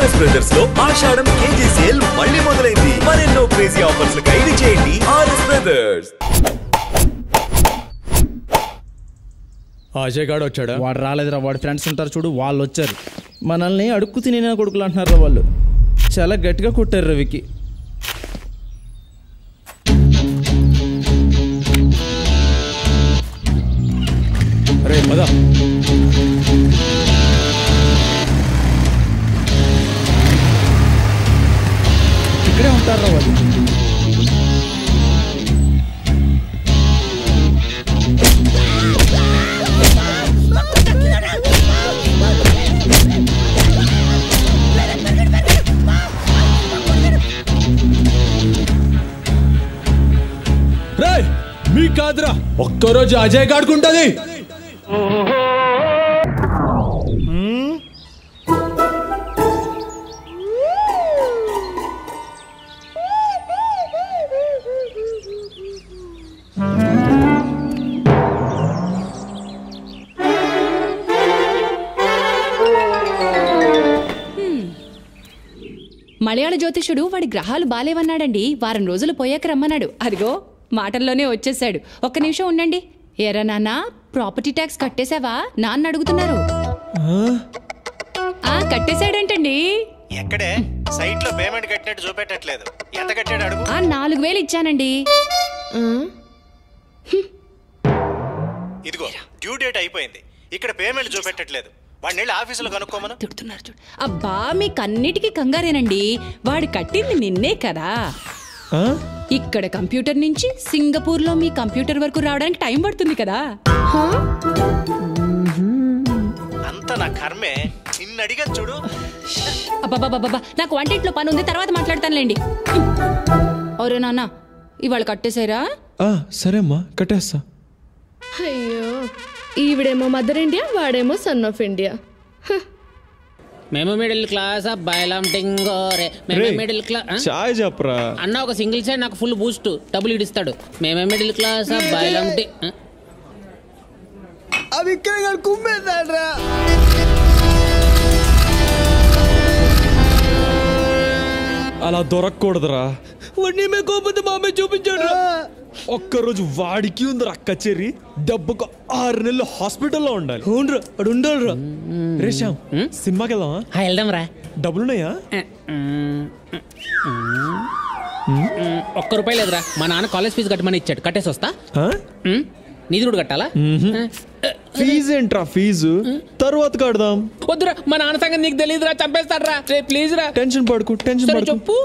RS brothers లో ఆషాఢం KG sale మళ్ళీ మొదలైంది. మరెన్నో క్రేజీ ఆఫర్స్ ఖైదీ చేయండి ఆర్ఎస్ బ్రదర్స్. అజయ్ గాడు వచ్చాడా? వాడు రాలేదురా, వాడి ఫ్రెండ్స్ ఉంటారు చూడు, వాళ్ళు వచ్చారు. మనల్ని అడుక్కు తినే కొడుకులు అంటున్నారా వాళ్ళు. చాలా గట్టిగా కొట్టారు రవికి. అరే పద. ఇక్కడే ఉంటారా వాళ్ళు. మీ కాదురా, ఒక్కరోజు అజయ్ గాడుకుంటది. మలయాళ జ్యోతిషుడు వాడి గ్రహాలు బాలేవన్నాడండి. వారం రోజులు పోయాక రమ్మన్నాడు. అదిగో మాటల్లోనే వచ్చేసాడు. ఒక్క నిమిషం ఉండండి. ఎరా నాన్న, ప్రాపర్టీ ట్యాక్స్ కట్టేశావా? నాన్న అడుగుతున్నారు. కట్టేశాడంటండి. ఎక్కడే? సైట్ లో పేమెంట్ కట్టినట్టు చూపెట్టట్లేదు. ఎంత కట్టాడు అడుగు. 4000 ఇచ్చానండి. ఇదిగో డ్యూ డేట్ అయిపోయింది. ఇక్కడ పేమెంట్ చూపెట్టట్లేదు. వాడిని వెళ్ళి ఆఫీసులో కనుక్కోమను. తిడుతున్నారు చూడు. అబ్బా, మీకన్నిటికీ కంగారేనండి. వాడు కట్టింది నిన్నే కదా. ఇక్కడ కంప్యూటర్ నుంచి సింగపూర్ లో మీ కంప్యూటర్ వరకు రావడానికి టైం పడుతుంది కదా. అంత నా కర్మే. నిన్ను అడిగాను చూడు. అబ్బాబాబాబా, నాకు వంటింట్లో పని ఉంది, తర్వాత మాట్లాడతానులేండి. అవురే నాన్న, ఇవాళ కట్టేశారా? సరే అమ్మా, కట్టేస్తా. అయ్యో, ఈవిడేమో మదర్ ఇండియా, వాడేమో సన్ ఆఫ్ ఇండియా. మేము మిడిల్ క్లాస్ అబ్బాయిలం టింగోరే. మేము మిడిల్ క్లాస్. చాయ్ చెప్పరా అన్న, ఒక సింగిల్ సైడ్ నాకు ఫుల్ బూస్ట్ డబ్బులు ఇడిస్తాడు. మేమే మిడిల్ క్లాస్ అబ్బాయిలం. అవి ఇక్కడ కుమ్మేశాడ్రా. అలా దొరకకూడదురా. వాడిని మేకోపోతే మామే చూపించాడు. ఒక్కరోజు వాడికి ఉందిరా కచేరి. డబ్బుకు 6 నెలలు హాస్పిటల్లో ఉండాలి. ఉండాలిరా. రేషాం, సినిమాకి వెళ్దామా? వెళ్దాం రా. డబ్బులున్నాయా? ₹1 లేదురా. మా నాన్న కాలేజ్ ఫీజు కట్టమని ఇచ్చాడు. కట్టేసి వస్తా. నీది కూడా కట్టాలా? ఫీజు ఏంట్రా? ఫీజు తర్వాత కడదాం. వద్దురా, మా నాన్న సంగతి నీకు తెలియదురా, చంపేస్తాడ్రా. ప్లీజ్ రా. టెన్షన్ పడుకు. చెప్పు.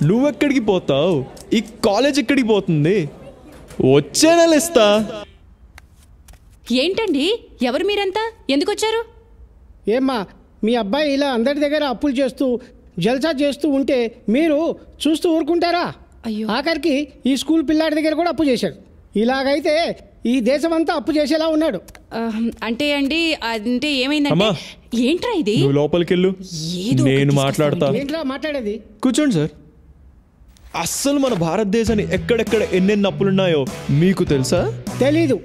నువ్వెక్కడికి పోతావు? ఈ కాలేజ్ ఎక్కడికి పోతుంది? వచ్చే నెల ఇస్తా. ఏంటండి, ఎవరు మీరంతా? ఎందుకు వచ్చారు? ఏమ్మా, మీ అబ్బాయి ఇలా అందరి దగ్గర అప్పులు చేస్తూ జల్సా చేస్తూ ఉంటే మీరు చూస్తూ ఊరుకుంటారా? అయ్యో, ఆఖరికి ఈ స్కూల్ పిల్లాడి దగ్గర కూడా అప్పు చేశాడు. ఇలాగైతే ఈ దేశమంతా అప్పు చేసేలా ఉన్నాడు. అంటే అండి, అంటే ఏమైందంటే. ఏంట్రా ఇది? నువ్వు లోపలికి వెళ్ళు, నేను మాట్లాడతా. ఏంట్రా మాట్లాడేది? కూర్చోండి సార్. అస్సలు మన భారతదేశాన్ని ఎక్కడెక్కడ ఎన్నెన్ని అప్పులున్నాయో మీకు తెలుసా? తెలీదు.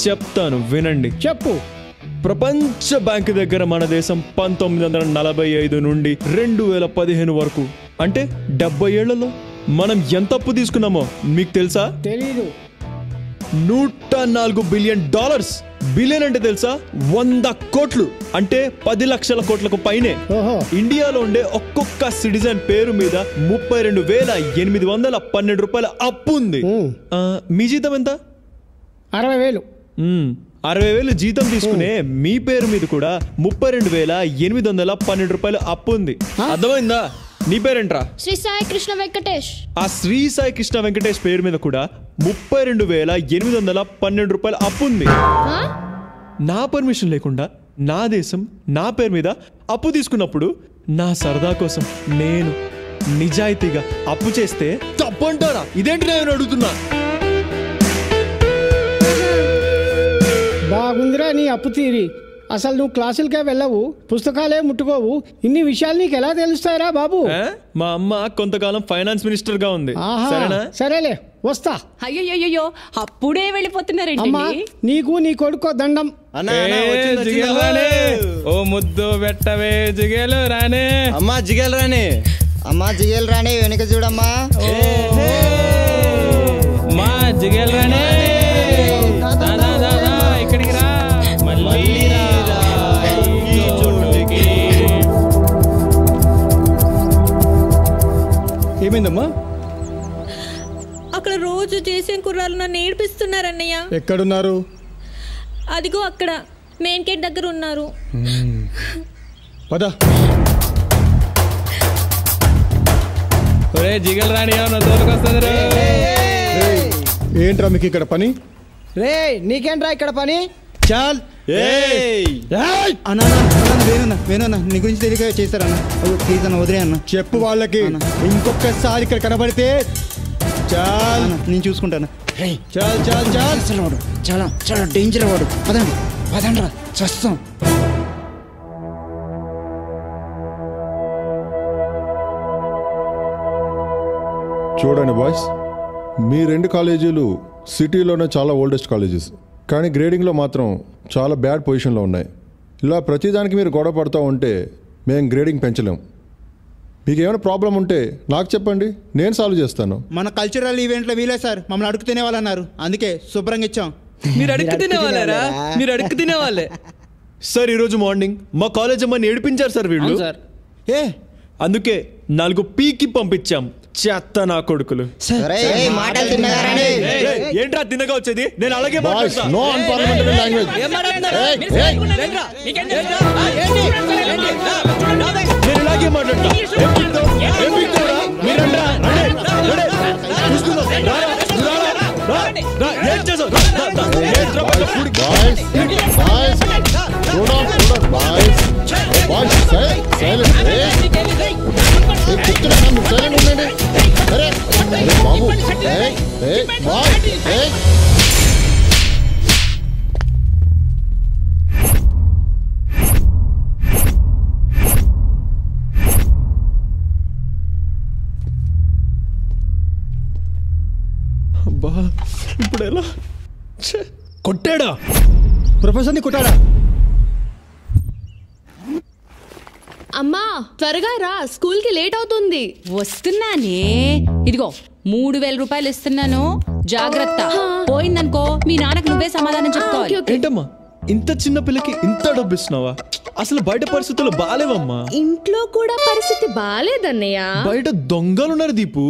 చెప్తాను, వినండి. చెప్పు. ప్రపంచ బ్యాంకు దగ్గర మన దేశం 1945 నుండి 2015 వరకు, అంటే 70 ఏళ్లలో మనం ఎంత అప్పు తీసుకున్నామో మీకు తెలుసా? తెలీదు. $104 బిలియన్. బిలియన్ అంటే తెలుసా? 100 కోట్లు, అంటే 10 లక్షల కోట్లకు పైనే. ఇండియాలో ఉండే ఒక్కొక్క సిటిజన్ పేరు మీద $32,812 అప్పు ఉంది. మీ జీతం ఎంత? 60,000. 60,000 జీతం తీసుకునే మీ పేరు మీద కూడా $32,812 అప్పు ఉంది. అర్థమైందా? నీ పేరేంట్రా? శ్రీ సాయి కృష్ణ వెంకటేష్. ఆ శ్రీ సాయి కృష్ణ వెంకటేష్ పేరు మీద కూడా $32,812 అప్పు ఉంది. నా పర్మిషన్ లేకుండా నా దేశం నా పేరు మీద అప్పు తీసుకున్నప్పుడు నా సరదా కోసం నేను నిజాయితీగా అప్పు చేస్తే తప్పంటారా? ఇదేంటి నేను అడుగుతున్నా. బాగుందిరా నీ అప్పు తీరి. అసలు నువ్వు క్లాసులకే వెళ్ళవు, పుస్తకాలే ముట్టుకోవు, ఇన్ని విషయాలు నీకు ఎలా తెలుస్తాయిరా బాబు? మా అమ్మ కొంతకాలం ఫైనాన్స్ మినిస్టర్ గా ఉంది. సరేనా? సరేలే, వస్తా. అయ్యో అప్పుడే వెళ్ళిపోతున్నారండి. అమ్మా, నీకు నీ కొడుకో దండం. ఓ ముద్దు పెట్టవే జిగేలు రానే. అమ్మా జిగేలు రానే, అమ్మా జిగేలు రానే, వెనుక చూడమ్మా. మా జిగేలు రానే, ఇక్కడికి రా. ఏమైందమ్మా? అక్కడ రోజు చేసే కుర్రాలు నన్ను ఏడిపిస్తున్నారన్నయ్య. ఎక్కడున్నారు? అదిగో అక్కడ మెయిన్ గేట్ దగ్గర ఉన్నారు. పద. జిగల్ రాణి తోలుకొస్తుంది. ఏంట్రా మీకు ఇక్కడ పని? రే నీకేంట్రా ఇక్కడ పని? చాల్. వేణున్నా నీ గురించి తెలియక చేశారన్నా. ప్లీజ్ అన్న వదిలే అన్న. చెప్పు వాళ్ళకి, ఇంకొకసారి ఇక్కడ కనబడితే చాల్. నేను చూసుకుంటాను. చాల్ చాల్ చాల్. అసలు వాడు చాలా చాలా డేంజర్ వాడు. పదండి పదండ్రా, చస్తాం. చూడండి బాయ్స్, మీ 2 కాలేజీలు సిటీలోనే చాలా ఓల్డెస్ట్ కాలేజెస్, కానీ గ్రేడింగ్లో మాత్రం చాలా బ్యాడ్ పొజిషన్లో ఉన్నాయి. ఇలా ప్రతిదానికి మీరు గొడవ పడుతూ ఉంటే మేము గ్రేడింగ్ పెంచలేం. మీకు ఏమైనా ప్రాబ్లం ఉంటే నాకు చెప్పండి, నేను సాల్వ్ చేస్తాను. మన కల్చరల్ ఈవెంట్లో వీలే సార్, మమ్మల్ని అడుగు తినేవాళ్ళన్నారు, అందుకే శుభ్రంగా ఇచ్చాం. మీరు అడుగు తినేవాళ్ళరా? మీరు అడుగు తినేవాళ్ళే సార్. ఈరోజు మార్నింగ్ మా కాలేజ్ అమ్మని ఏడిపించారు సార్ వీళ్ళు. అందుకే 4 పీకి పంపించాం. చెత్త నా కొడుకులు. ఏంట్రా తిన్నగా వచ్చేది? నేను అలాగే నేను ఇలాగే మాట్లాడతా. ఏం చేసావు? ఇప్పుడు ఎలా? కొట్టాడా? ప్రొఫెసర్ని కొట్టాడా? అమ్మా త్వరగా రా, స్కూల్ కి లేట్ అవుతుంది. వస్తున్నానే. ఇదిగో 3000 రూపాయలు ఇస్తున్నాను, జాగ్రత్త. పోయిందనుకో మీ నాన్నకు నువ్వే సమాధానం చెప్పుకోవాలి. ఏంటమ్మా ఇంత చిన్న పిల్లకి ఇంత డబ్బు ఇస్తున్నావా? అసలు బయట పరిస్థితులు బాలేవమ్మా. ఇంట్లో కూడా పరిస్థితి బాలేదన్నయ్య. బయట దొంగలున్నారు దీపు.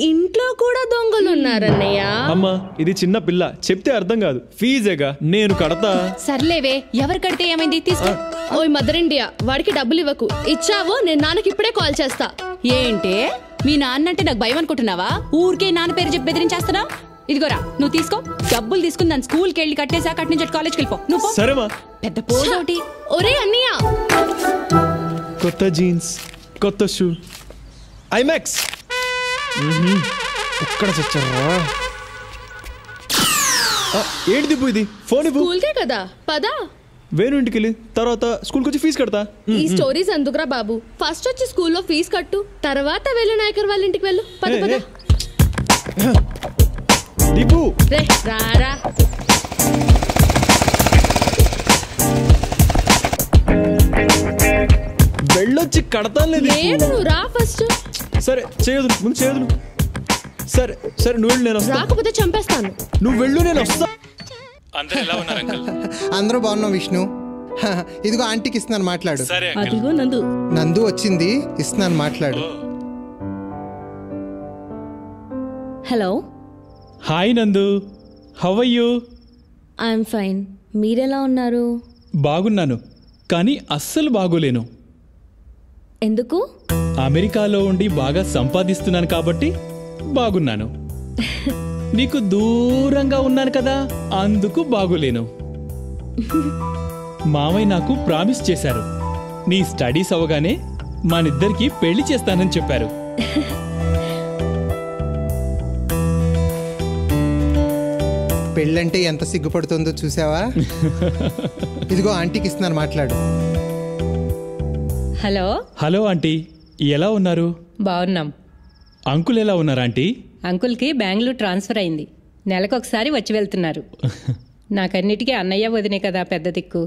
ఇంట్లో కూడా దొంగలున్నారన్నయ్య. అమ్మా ఇది చిన్న పిల్ల, చెప్తే అర్థం కాదు. ఫీజేగా నేను కడతా. సర్లేవే, ఎవరు కడితే ఏమైంది? తీసుకో. ఓయ్ మదర్ ఇండియా, వాడికి డబ్బులు ఇవ్వకు. ఇచ్చావో నేను నాన్నకి ఇప్పుడే కాల్ చేస్తా. ఏంటే మీ నాన్న అంటే నాకు భయం అనుకుంటున్నావా? ఊరికే నాన్న పేరు చెప్పి బెదిరించేస్తున్నా. ఇదిగోరా నువ్వు తీసుకో. డబ్బులు తీసుకుని దాని స్కూల్కి వెళ్ళి కట్టేసా, కట్టి నుంచి కాలేజ్కి వెళ్ళిపో. నువ్వు సరేమా? పెద్ద పోటీ. ఒరే అన్నయ్య, కొత్త జీన్స్, కొత్త షూ, ఐమాక్స్. ఎక్కడ చచ్చారా? ఏంటి దిప్పు ఇది? ఫోన్ ఇవ్వు. స్కూల్కే కదా, పదా. వేణు ఇంటికి వెళ్ళి తర్వాత స్కూల్కి వచ్చి ఫీజు కడతా. ఈ స్టోరీస్ ఎందుకురా బాబు? ఫస్ట్ వచ్చి స్కూల్లో ఫీజు కట్టు, తర్వాత వెళ్ళు నాయకర్ వాళ్ళ ఇంటికి వెళ్ళు. పద పద. దీపు రే రారా. వెళ్ళొచ్చి కడతాను. లేదు నువ్వు రా ఫస్ట్. సరే చేయదు, ముందు చేయదు. సరే సరే నువ్వు వెళ్ళు, నేను వస్తా. రాకపోతే చంపేస్తాను. నువ్వు వెళ్ళు, నేను వస్తా. అందరూ ఎలా ఉన్నారు అంకుల్? అందరూ బాగున్నాం విష్ణు. ఇదిగో ఆంటీకి ఇస్తున్నాను, మాట్లాడు. అదిగో నందు. నందు వచ్చింది, ఇస్తున్నాను మాట్లాడు. Hello. Hi Nandu, how are you? I'm fine. మీరెలా ఉన్నారు? బాగున్నాను, కానీ అస్సలు బాగోలేను. ఎందుకు? అమెరికాలో ఉండి బాగా సంపాదిస్తున్నాను కాబట్టి బాగున్నాను. నీకు దూరంగా ఉన్నాను కదా, అందుకు బాగోలేను. మామయ్య నాకు ప్రామిస్ చేశారు, నీ స్టడీస్ అవగానే మనిద్దరికి పెళ్లి చేస్తానని చెప్పారు. పెళ్ళంటే ఎంత సిగ్గుపడుతుందో చూసావా? ఇదిగో ఆంటీకి ఇస్తున్నాను, మాట్లాడు. హలో హలో ఆంటీ, ఎలా ఉన్నారు? బాగున్నాం. అంకుల్ ఎలా ఉన్నారు ఆంటీ? అంకుల్కి బెంగళూరు ట్రాన్స్ఫర్ అయింది. నెలకొకసారి వచ్చి వెళ్తున్నారు. నాకన్నిటికీ అన్నయ్య వదినే కదా పెద్ద దిక్కు.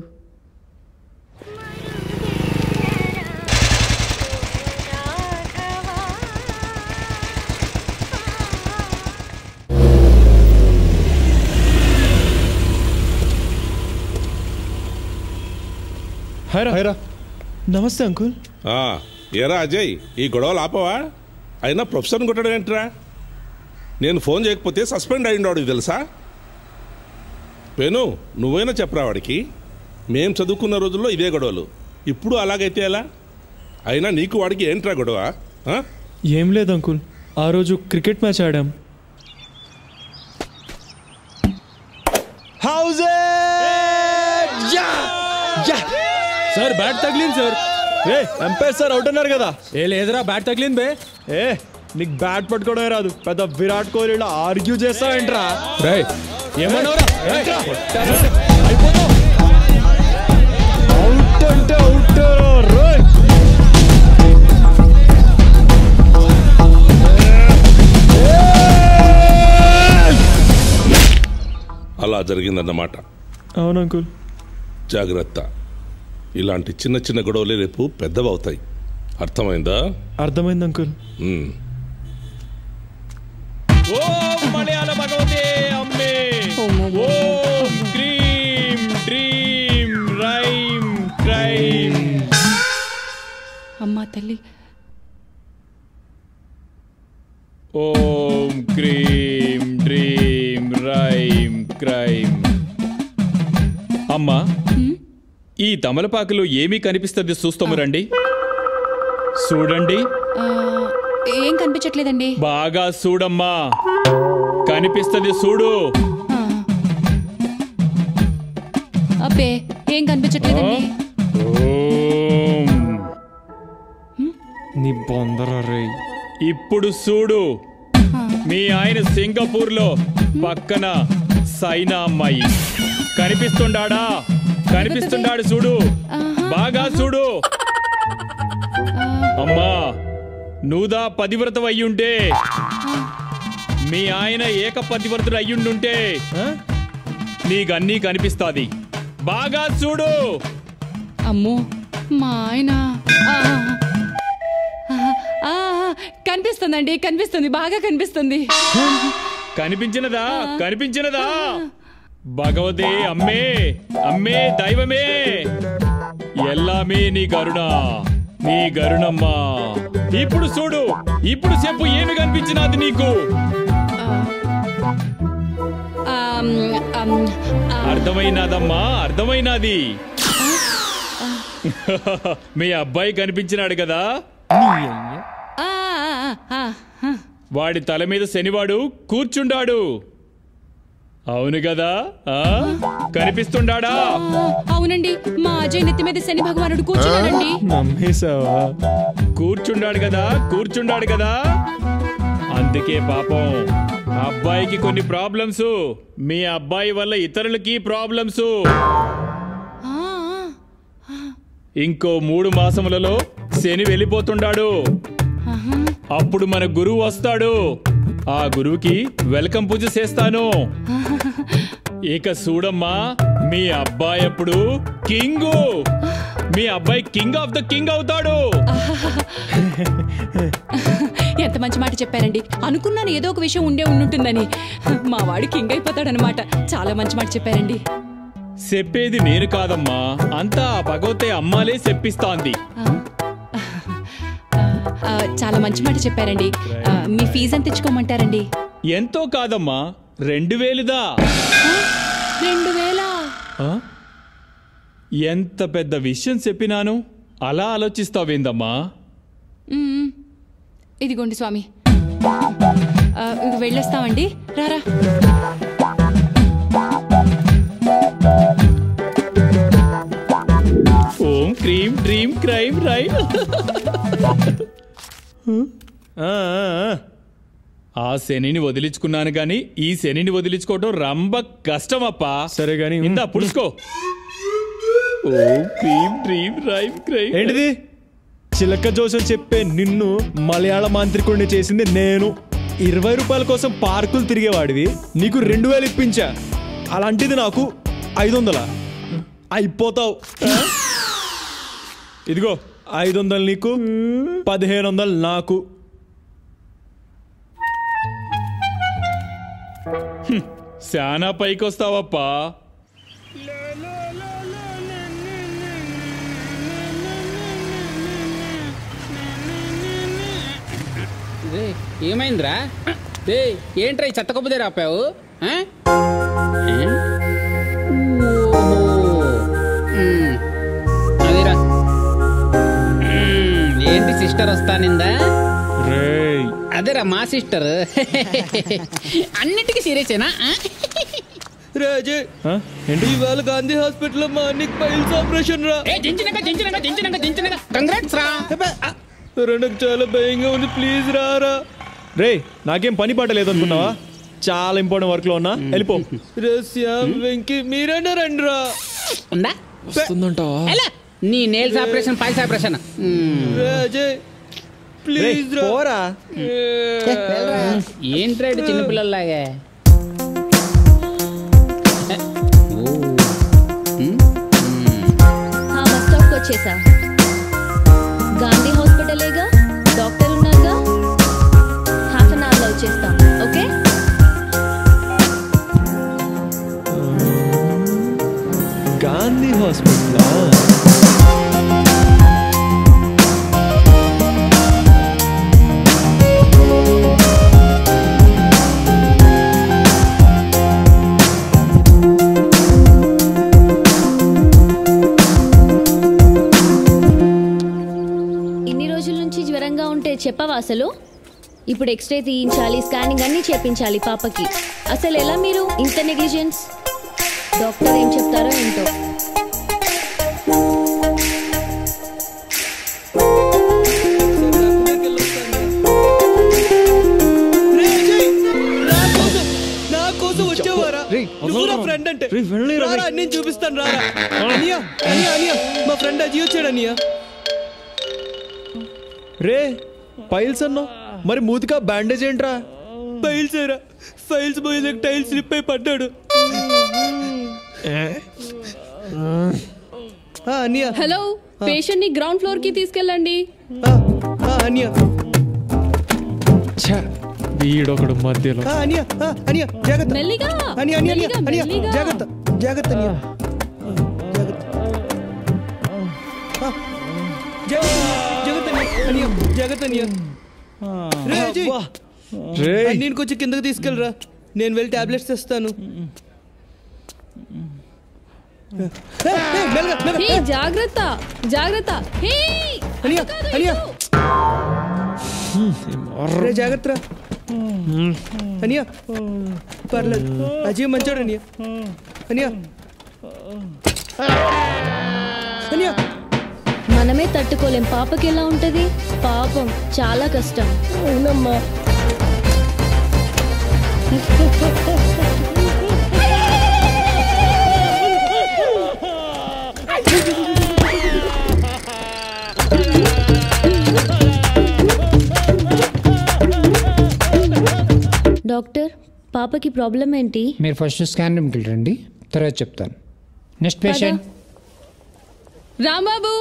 హైరా. నమస్తే అంకుల్. ఏరా అజయ్, ఈ గొడవలు ఆపవా? అయినా ప్రొఫెసర్ని కొట్టడం ఏంట్రా? నేను ఫోన్ చేయకపోతే సస్పెండ్ అయ్యిండు తెలుసా? పెను, నువ్వైనా చెప్పరా వాడికి. మేం చదువుకున్న రోజుల్లో ఇదే గొడవలు, ఇప్పుడు అలాగైతే ఎలా? అయినా నీకు వాడికి ఏంట్రా గొడవ? ఏం లేదు అంకుల్, ఆ రోజు క్రికెట్ మ్యాచ్ ఆడాం. సార్ బ్యాట్ తగిలింది సార్. ఎంపైర్ సార్ అవుట్ అన్నారు కదా. లేదురా, బ్యాట్ తగిలింది బే. నీకు బ్యాట్ పట్టుకోవడమే రాదు, పెద్ద విరాట్ కోహ్లీలో ఆర్గ్యూ చేస్తావేంట్రా? ఏమన్నావురా? అవుట్ అంటే అవుట్. అలా జరిగిందన్నమాట. అవును అంకుల్. జాగ్రత్త, ఇలాంటి చిన్న చిన్న గొడవలే రేపు పెద్దవవుతాయి. అర్థమైందా? అర్థమైంది అంకుల్. ఓం మలయాళ భగవతే అమ్మే, ఓం క్రీం డ్రీం రైం క్రైం. అమ్మా తల్లి. ఓం క్రీం డ్రీం రైం క్రైం. అమ్మా, ఈ తమలపాకులో ఏమీ కనిపిస్తుంది చూస్తాము రండి. చూడండి. ఏం కనిపించట్లేదండి. బాగా చూడమ్మా, కనిపిస్తుంది చూడు. అబ్బే ఏం కనిపించట్లేదండి. నీ బొందరా రే. ఇప్పుడు చూడు, మీ ఆయన సింగపూర్ లో పక్కన సైనా అమ్మాయి కనిపిస్తుండాడా? కనిపిస్తుండాడు చూడు, బాగా చూడు. అమ్మా, నువ్వుదా పతివ్రతం అయ్యుంటే, మీ ఆయన ఏక పతివ్రతుడు అయ్యుండుంటే నీకన్నీ కనిపిస్తాది. బాగా చూడు. అమ్మో, మా ఆయన కనిపిస్తుందండి, కనిపిస్తుంది, బాగా కనిపిస్తుంది. కనిపించినదా? కనిపించినదా? భగవతే అమ్మే, అమ్మే దైవమే, ఎల్లామే నీ కరుణ, నీ గరుణమ్మా. ఇప్పుడు చూడు, ఇప్పుడు చెప్పు, ఏమి కనిపించినది నీకు? అర్థమైనదమ్మా, అర్థమైనది. మీ అబ్బాయి కనిపించినాడు కదా, వాడి తల మీద శనివాడు కూర్చుండాడు. అవును కదా? కనిపిస్తుండాడా? అవునండి, మా అజయ్ నెత్తి మీద శని భగవానుడు కూర్చున్నాడండి. నమ్మేశావా? కూర్చుండాడు కదా, కూర్చుండాడు కదా. అందుకే పాపం అబ్బాయికి కొన్ని ప్రాబ్లమ్స్, మీ అబ్బాయి వల్ల ఇతరులకి ప్రాబ్లమ్స్. ఇంకో 3 మాసములలో శని వెళ్ళిపోతుండాడు. అప్పుడు మన గురువు వస్తాడు. ఆ గురువుకి వెల్కమ్ పూజ చేస్తాను. ఇక చూడమ్మా, మీ అబ్బాయి అప్పుడు కింగు, మీ అబ్బాయి కింగ్ ఆఫ్ ద కింగ్ అవుతాడు. ఎంత మంచి మాట చెప్పారండి. అనుకున్నాను ఏదో ఒక విషయం ఉంటుందని. మా వాడు కింగ్ అయిపోతాడనమాట. చాలా మంచి మాట చెప్పారండి. చెప్పేది నేను కాదమ్మా, అంతా భగవతే అమ్మాలే చెప్పిస్తాంది. చాలా మంచి మాట చెప్పారండి. మీ ఫీజు ఎంత తెచ్చుకోమంటారండి? ఎంతో కాదమ్మా, 2000దా. 2000? ఎంత పెద్ద విషయం చెప్పినాను, అలా ఆలోచిస్తావేందమ్మా? ఇదిగోండి స్వామి, వెళ్ళొస్తామండి. రారా. ఓం క్రీం డ్రీం క్రైం రైమ్. ఆ శనిని వదిలించుకున్నాను గాని ఈ శనిని వదిలించుకోవడం రంబ కష్టమప్పా. సరే గాని ఇందా పుడుచుకో. ఏంటిది? చిలక జోసం చెప్పే నిన్ను మలయాళ మాంత్రికుడిని చేసింది నేను. 20 రూపాయల కోసం పార్కులు తిరిగేవాడివి, నీకు 2000 ఇప్పించా. అలాంటిది నాకు 500. అయిపోతావు. ఇదిగో 500 నీకు, 1500 నాకు. శానా పైకి వస్తావప్పా. ఏమైందిరా? ఏంట్రా ఈ చెత్త కొబ్బు దగ్గర ఆపావు? అదిరా ఏంటి సిస్టర్ వస్తానిందా? అదేరా మా సిస్టర్. అన్నిటికీ సీరియసేనా? రాజే ఇవాళ గాంధీ హాస్పిటల్ మా అన్నికి పైల్స్ ఆపరేషన్ రా. కంగ్రాట్స్ రా. నాకు చాలా భయంగా ఉంది, ప్లీజ్ రారా. రే నాకేం పని పాట లేదనుకున్నావా? చాలా ఇంపార్టెంట్ వర్క్ లో ఉన్నా, వెళ్ళిపో. శ్యామ్ వెంకీ మీరైనా రండి రా. ఉందా వస్తుందంటావా? నీ nails operation piles operation. Raje please పోరా. ఏంట్రా చిన్నపిల్లలాగా? బస్ స్టాప్కి వచ్చేసా. గాంధీ హాస్పిటలేగా, డాక్టర్ ఉన్నారుగా. హాఫ్ అన్ అవర్లో వచ్చేస్తాం. ఓకే? గాంధీ హాస్పిటల్ చెప్పవా అసలు? ఇప్పుడు ఎక్స్రే తీయించాలి, స్కానింగ్ అన్నీ చేపించాలి పాపకి. అసలు ఎలా మీరు ఇంత నెగ్లిజెన్స్? డాక్టర్ ఏం చెప్తారో ఏంటో. నా కోసం వచ్చేవారా? ఫ్రెండ్ అంటే నేను చూపిస్తాను రా. అనియా అనియా అనియా మా ఫ్రెండ్ అజీ వచ్చాడు. అనియా రే పైల్స్ అన్నా, మరి మూతికా బ్యాండేజ్ ఏంట్రా? పైల్స్ ఏరా, ఫైల్స్ పోయి టైల్స్ స్లిప్ అయి పడ్డాడు. హలో, పేషెంట్ ని గ్రౌండ్ ఫ్లోర్ కి తీసుకెళ్ళండి. వీడొకడు మధ్యలో. మెల్లిగా జాగ్రత్త జాగ్రత్త నేను కొంచెం కిందకి తీసుకెళ్ళరా, నేను వెళ్ళి టాబ్లెట్స్ తెస్తాను. జాగ్రత్త జాగ్రత్త జాగ్రత్త అనియా. పర్లేదు, అజయ్ మంచోడు. అనియా అనియా అనియా. మనమే తట్టుకోలేం, పాపకి ఎలా ఉంటది? పాపం చాలా కష్టం. అవునమ్మా. డాక్టర్, పాపకి ప్రాబ్లం ఏంటి? మీరు ఫస్ట్ స్కాన్ రూమ్కి వెళ్ళండి, తర్వాత చెప్తాను. Next patient. రాంబాబు.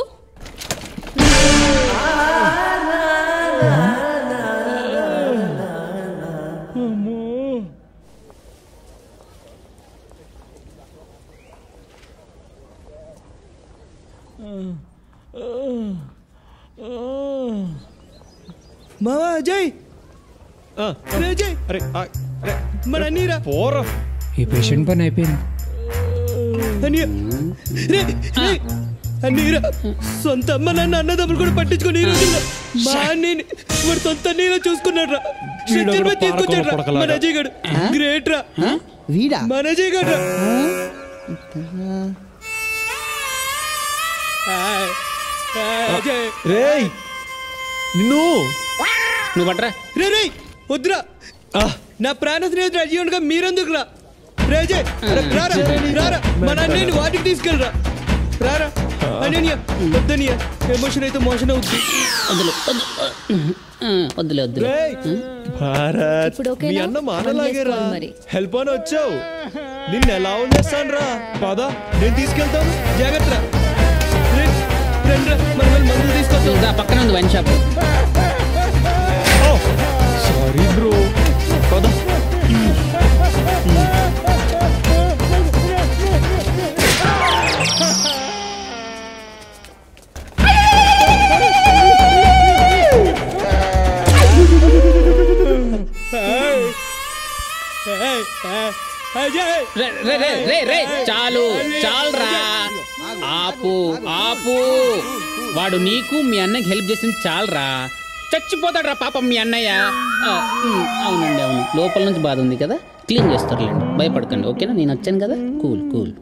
మావా అజయ్, అజయ్ మన అన్నీరా పోరా. ఈ పేషెంట్ పని అయిపోయింది. అన్నీరా సొంత అమ్మ నాన్న అన్నదమ్ములు కూడా పట్టించుకొని ఈ రోజుల్లో మా అన్నీని వాడు సొంత నీలో చూసుకున్నాడు రా. తీసుకొచ్చాడు రా మన అజయ్ గడు. గ్రేట్ రా మన అజయ్ గడు. రేయ్ నిన్ను నువ్వు పట్రా. రే రే వద్దురా, నా ప్రాణ స్నేహితుడు అయ్యుండగా మీరెందుకు రా రేజే రారా రారా మన అన్నయ్యని వాటికి తీసుకెళ్ళరా రారా అన్నయ్య వద్దనియ ఎమోషన్ అయితే మోషన్ అవుద్ది వద్దులే వద్దులే భారత్ మీ అన్న మానలాగేరా హెల్ప్ అని వచ్చావు నిన్ను ఎలా వదిలేస్తాను రా పదా నేను తీసుకెళ్తాను జాగ్రత్త మనం మందులు తీసుకొస్తాం పక్కన ఉంది వైన్ షాప్ సారీ బ్రో పదా చాలు చాలురా ఆపు ఆపు వాడు నీకు మీ అన్నకి హెల్ప్ చేసింది చాలరా చచ్చిపోతాడు రా పాపం మీ అన్నయ్య అవునండి అవును లోపల నుంచి బాధ ఉంది కదా క్లీన్ చేస్తారులేండి భయపడకండి ఓకేనా నేను వచ్చాను కదా కూల్ కూల్